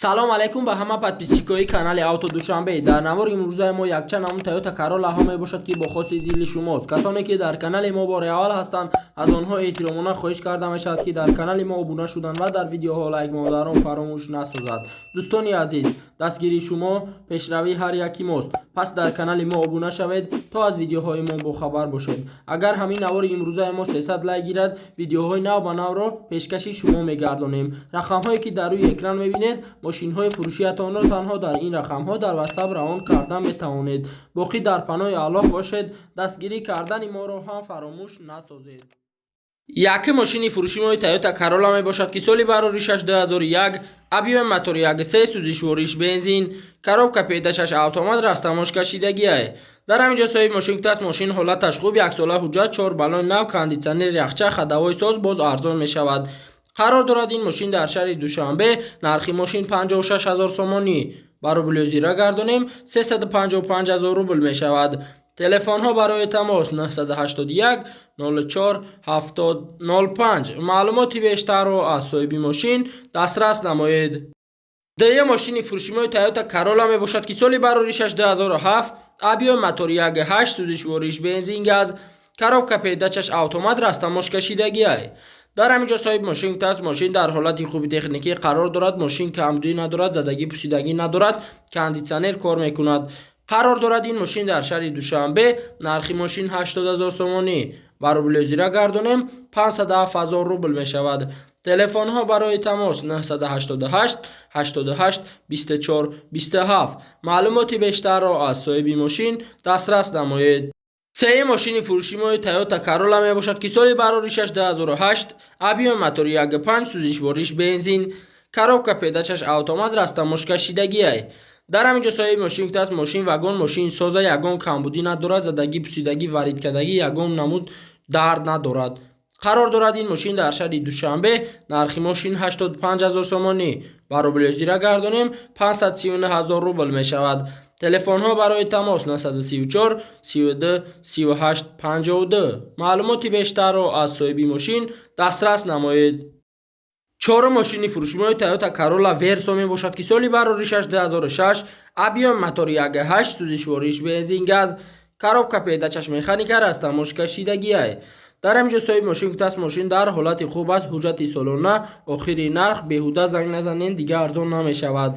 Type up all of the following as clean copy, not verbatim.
салом алайкум ба ҳама подписчикои канали авто душанбе. дар навори имрӯзаи мо якчанд намуд Toyota Corolla ҳо мебошад ки бо хоси дили шумост. касоне ки дар канали мо бори аввал ҳастанд, аз онҳо эҳтиромона хоҳиш карда мешавад ки дар канали мо обуна шуданд ва дар видеоҳо лайк модарон фаромӯш насозад. дӯстони азиз, дастгири шумо пешравии ҳар яки мост. пас дар канали мо обуна шавед то аз видеоҳои мо бохабар бошед. агар ҳамин навори имрӯзаи мо 300 лайк гирад, видеоҳои нав ба навро пешкаши шумо мегардонем. рақамҳое ки дар рӯи экран мебинед, мошинҳои фурӯшиятонро танҳо дар ин рақамҳо дар WhatsApp равон карда метавонед. боқӣ дар паноҳи Аллоҳ бошед. дастгирӣ кардани моро ҳам фаромӯш насозед. яке мошини фурӯшии Toyota Corolla мебошад ки соли барори 6 2001, объёми мотори 1.3 сӯзишвориш бензин, коробка педашаш автомат растамошкашидагиае. дар ҳаминҷо соҳиби мошин гуфтааст мошин ҳолаташ хуб, 1 сола ҳуҷҷат, 4 баллони нав, кондитсионер, яхча, ходовой соз боз арзон мешавад. қарор дорад ин мошин дар шаҳри Душанбе. нархи мошин 56 000 сомонӣ. ба рублёзира гардонем 355 000 рубл мешавад. телефонҳо барои тамос 981 04 7005. маълумоти бештарро аз соҳиби мошин дастрас намоед. дее мошини фурӯшии Toyota Corolla мебошад ки соли барори 6 2007, объёми мотори 1.8 сӯзишвориш бензин газ, коробка педачаш автомат растамошкашидагиае. дар ҳаминҷо соҳиби мошин гуфтааст мошин дар ҳолати хуби техникӣ қарор дорад, мошин камдӯӣ надорад, задагӣ пусидагӣ надорад, кондитсионер кор мекунад. қарор дорад ин мошин дар шаҳри Душанбе. нархи мошин 80 000 сомонӣ. ба рублёзира гардонем 507 000 рубл мешавад. телефонҳо барои тамос 988 88 24 27. маълумоти бештарро аз соҳиби мошин дастрас намоед. сеюм мошини фурӯшии Toyota Corolla мебошад ки соли барори 6 2008, объёми мотори 1.5 сӯзишвориш бензин, коробка педачаш автомат растамошкашидагиае. дар ҳаминҷо соҳиби мошин гуфтааст мошин вагон мошини соза, ягон камбудӣ надорад, задагӣ пусидагӣ варидкардагӣ ягон намуд дард надорад. қарор дорад ин мошин дар шаҳри Душанбе. нархи мошин 85 000 сомонӣ. ба рублёзира гардонем 539 000 рубл мешавад. телефонҳо барои тамос 934 32 38 52. маълумоти бештарро аз соҳиби мошин дастрас намоед. чорум мошини фурӯшии Toyota Corolla Verso мебошад ки соли барори 6 2006, объёми мотори 1.8 сӯзишвориш бензин газ, коробка педачаш механика растамошкашидагиае. дар ҳаминҷо соҳиби мошин гуфтааст мошин дар ҳолати хуб аст, ҳуҷҷати солона, охири нарх, беҳуда занг назанед, дигар арзон намешавад.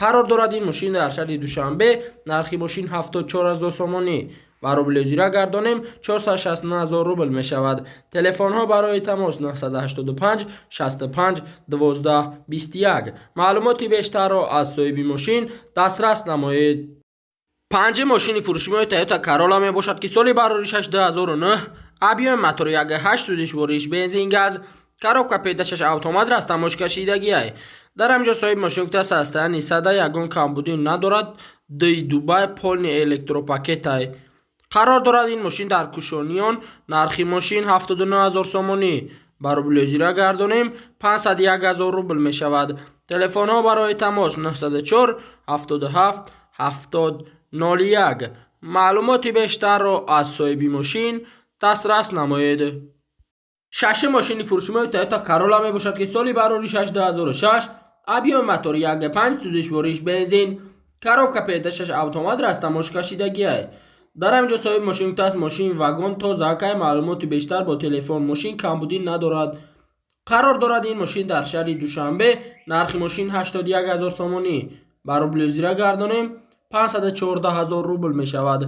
қарор дорад ин мошин дар шаҳри Душанбе. нархи мошин 74 000 сомонӣ. ба рублёзира гардонем 469 000 рубл мешавад. телефонҳо барои тамос 985 65 12 21. маълумоти бештарро аз соҳиби мошин дастрас намоед. панҷум мошини фурӯшии Toyota Corolla мебошад ки соли барори 6 2009, объёми мотори 1.8 сӯзишвориш бензин газ, коробка педашаш автомат растамошкашидагиае. дар ҳаминҷо соҳиби мошин гуфтааст состоянии сада, ягон камбудӣ надорад, ди дубай полни электропакетай. қарор дорад ин мошин дар кушониён. нархи мошин 79 000 сомонӣ. ба рублёзира гардонем 501 000 рубл мешавад. телефонҳо барои тамос 904 77 70 01. маълумоти бештарро аз соҳиби мошин дастрас намоед. шашум мошини фурӯшии Toyota Corolla мебошад ки соли барори 6 2006, объёми мотори 1.5 сӯзишвориш бензин, коробка педашаш автомат растамошкашидагиае. дар ҳаминҷо соҳиби мошин гуфтааст мошин вагон тозаакай, маълумоти бештар бо телефон. мошин камбудӣ надорад. қарор дорад ин мошин дар шаҳри Душанбе. нархи мошин 81 000 сомонӣ. ба рублёзира гардонем 514 000 рубл мешавад.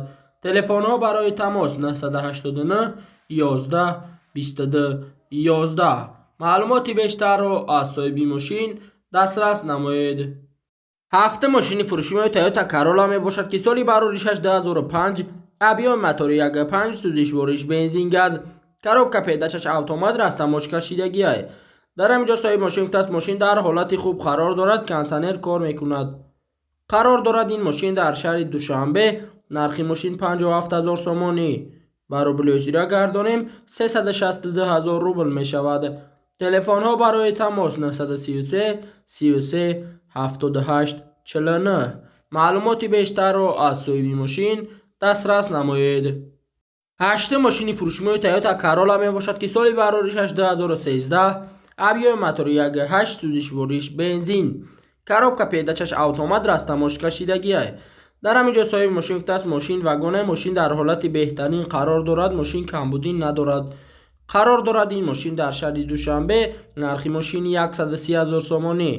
телефонҳо барои тамос 989 11 22 11. маълумоти бештарро аз соҳиби мошин дастрас намоед. ҳафтум мошини фурӯшии Toyota Corolla мебошад ки соли барори 6 2005, объёми мотори 1.5 сӯзишвориш бензин газ, коробка педачаш автомат растамошкашидагиае. дар ҳаминҷо соҳиби мошин гуфтааст мошин дар ҳолати хуб қарор дорад, кондитсионер кор мекунад. қарор дорад ин мошин дар шаҳри Душанбе. нархи мошин 57 000 сомонӣ. ба рублёзира гардонем 362 000 рубл мешавад. телефонҳо барои тамос 933 33 78 49. маълумоти бештарро аз соҳиби мошин дастрас намоед. ҳаштум мошини фурӯшии Toyota Corolla мебошад ки соли барори 6 2013, объёми мотори 1.8 сӯзишвориш бензин, коробка передачаш автомат растамош кашидагӣ аст. дар ҳамин ҷо соҳиби мошин гуфтааст мошин вагон аст. мошин дар ҳолати беҳтарин қарор дорад. мошин камбудӣ надорад. қарор дорад ин мошин дар шаҳри душанбе. нархи мошини 130 000 сомонӣ.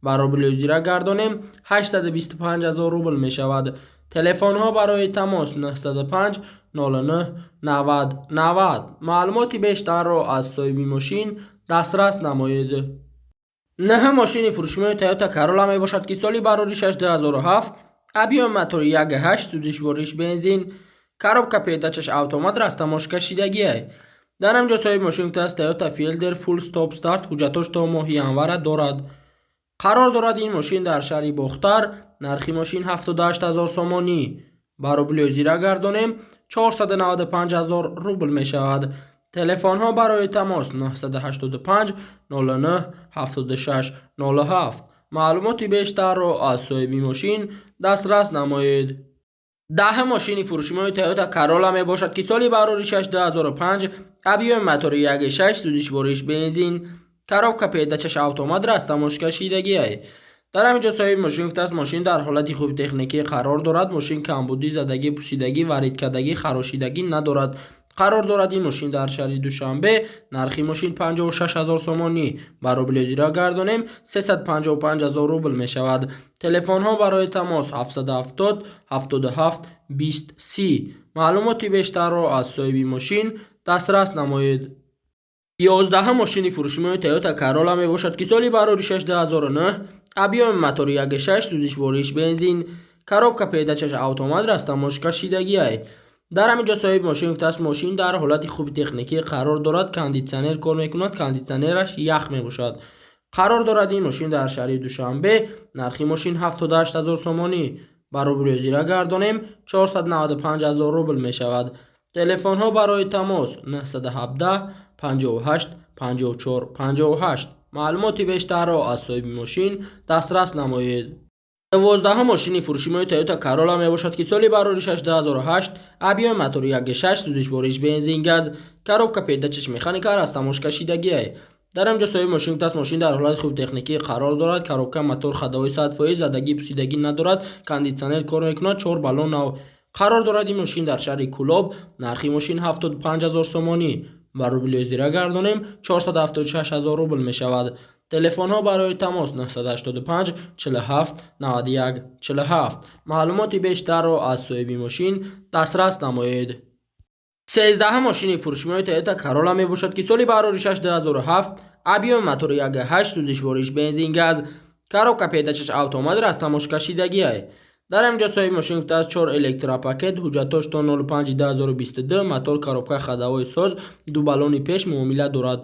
барои лӯзира гардонем 825 000 рубл мешавад. телефонҳо барои тамос 905 09 90 90. маълумоти бештарро аз соҳиби мошин дастрас намоед. наҳа мошини фурӯшмои Toyota Corolla мебошад ки соли бароришаш 2007, объем мотори 1.8, сӯзишвориш бензин, коробка передачаш автомат растамош кашидагӣ аст. дар ҳамин ҷо соҳиби мошин гуфтааст Toyota Fielder Full Stop Start ҳуҷҷатош то моҳи январ дорад. қарор дорад ин мошин дар шаҳри Бохтар. нархи мошин 78 000 сомонӣ. барои лӯзира гардонем 495 000 рубл мешавад. телефонҳо барои тамос 985 09 76 07. маълумоти бештарро аз соҳиби мошин дастрас намоед. даҳа мошини фурӯшмои Toyota Corolla мебошад ки соли бароришаш 2005, объем мотори 1.6, сӯзишвориш бензин, коробка передачаш автомат растамош кашидагӣ аст. дар ҳамин ҷо соҳиби мошин гуфтааст мошин дар ҳолати хуби техникӣ қарор дорад. мошин камбудӣ, задагӣ, пусидагӣ, варидкардагӣ, харошидагӣ надорад. қарор дорад ин мошин дар шаҳри Душанбе. нархи мошин 56 000 сомонӣ. барои лӯзира гардонем 355 000 рубл мешавад. телефонҳо барои тамос 770 77 20 30. маълумоти бештарро аз соҳиби мошин дастрас намоед. 11 мошини фурӯшмои Toyota Corolla мебошад ки соли бароришаш 2009, объем мотори 1.6, сӯзишвориш бензин, коробка передачаш автомат растамош кашидагӣ аст. дар ҳамин ҷо соҳиби мошин гуфтааст мошин дар ҳолати хуби техникӣ қарор дорад. кондитсионер кор мекунад. кондитсионераш ях мебошад. қарор дорад ин мошин дар шаҳри Душанбе. нархи мошин 78 000 сомонӣ. барои лӯзира гардонем 495 000 рубл мешавад. телефонҳо барои тамос 917 58 54 58. маълумоти бештарро аз соҳиби мошин дастрас намоед. 12 мошини фурӯшмои Toyota Corolla мебошад ки соли бароришаш 2008, объем мотори 1.6, сӯзишвориш бензин, газ, коробка передачаш механика растамош кашидагӣ аст. дар ҳамин ҷо соҳиби мошин гуфтааст мошин дар ҳолати хуби техникӣ қарор дорад. коробка мотор ходовои 100%, задагӣ, пусидагӣ надорад. кондитсионер кор мекунад. 4 баллон нав. қарор дорад ин мошин дар шаҳри Кӯлоб. нархи мошин 75 000 сомонӣ. барои лӯзира гардонем 476 000 рубл мешавад. телефонҳо барои тамос 985 47 91 47. маълумоти бештарро аз соҳиби мошин дастрас намоед. 13 мошини фурӯшмои Toyota Corolla мебошад ки соли бароришаш 2007, объем мотори 1.8, сӯзишвориш бензин, газ, коробка передачаш автомат растамош кашидагӣ аст. дар ҳамин ҷо соҳиби мошин гуфтааст 4 электропакет, ҳуҷҷатош то 05/2022, мотор, коробка ходовои соз, 2 баллони пеш муомила дорад.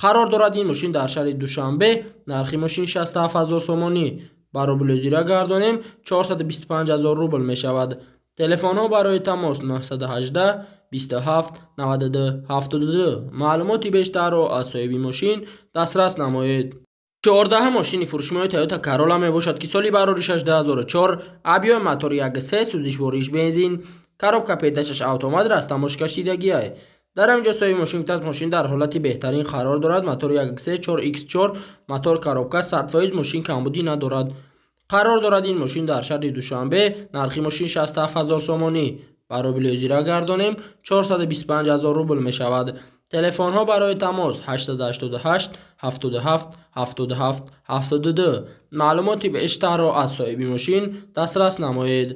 қарор дорад ин мошин дар шаҳри Душанбе. нархи мошин 67 000 сомонӣ. барои лӯзира гардонем 425 000 рубл мешавад. телефонҳо барои тамос 918 27 92 72. маълумоти бештарро аз соҳиби мошин дастрас намоед. 14 мошини фурӯшмои Toyota Corolla мебошад ки соли бароришаш 2004, объем мотори 1.3, сӯзишвориш бензин, коробка передачаш автомат растамош кашидагӣ аст. дар ҳамин ҷо соҳиби мошин гуфтааст мошин дар ҳолати беҳтарин қарор дорад. мотори 1.3 4x4, мотор, коробка 100%, мошин камбудӣ надорад. қарор дорад ин мошин дар шаҳри Душанбе. нархи мошин 67 000 сомонӣ. барои лӯзира гардонем 425 000 рубл мешавад. телефонҳо барои тамос 888 77 77 72. маълумоти бештарро аз соҳиби мошин дастрас намоед.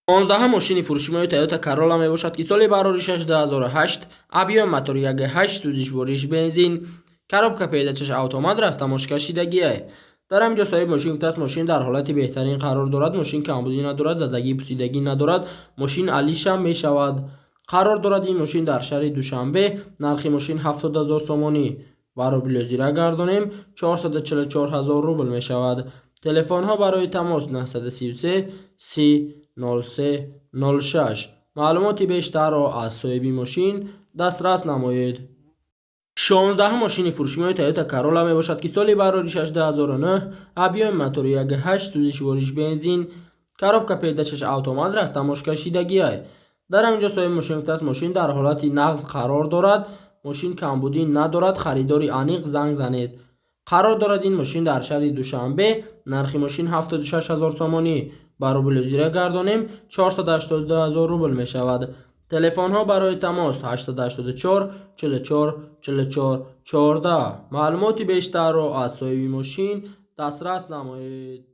15 мошини фурӯшмои Toyota Corolla мебошад ки соли бароришаш 2008, объем мотори 1.8, сӯзишвориш бензин, коробка передачаш автомат растамош кашидагӣ аст. дар ҳамин ҷо соҳиби мошин гуфтааст мошин дар ҳолати беҳтарин қарор дорад. мошин камбудӣ надорад. задагӣ, пусидагӣ надорад. мошин алиша мешавад. қарор дорад ин мошин дар шаҳри Душанбе. нархи мошин 70 000 сомонӣ. барои лӯзира гардонем 444 000 рубл мешавад. телефонҳо барои тамос 933 30 03 06. маълумоти бештарро аз соҳиби мошин дастрас намоед. 16 мошини фурӯшмои Toyota Corolla мебошад ки соли бароришаш 2009, объем мотори 1.8, сӯзишвориш бензин, коробка передачаш автомат растамош кашидагӣ аст. дар ҳамин ҷо соҳиби мошин гуфтааст мошин дар ҳолати нағз қарор дорад. мошин камбудӣ надорад. харидори аниқ занг занед. қарор дорад ин мошин дар шаҳри Душанбе. нархи мошин 76000 сомонӣ ба рубли зира гардонем 482000 рубл мешавад. телефонҳо барои тамос 884 44 44 14. маълумоти бештарро аз соҳиби мошин дастрас намоед.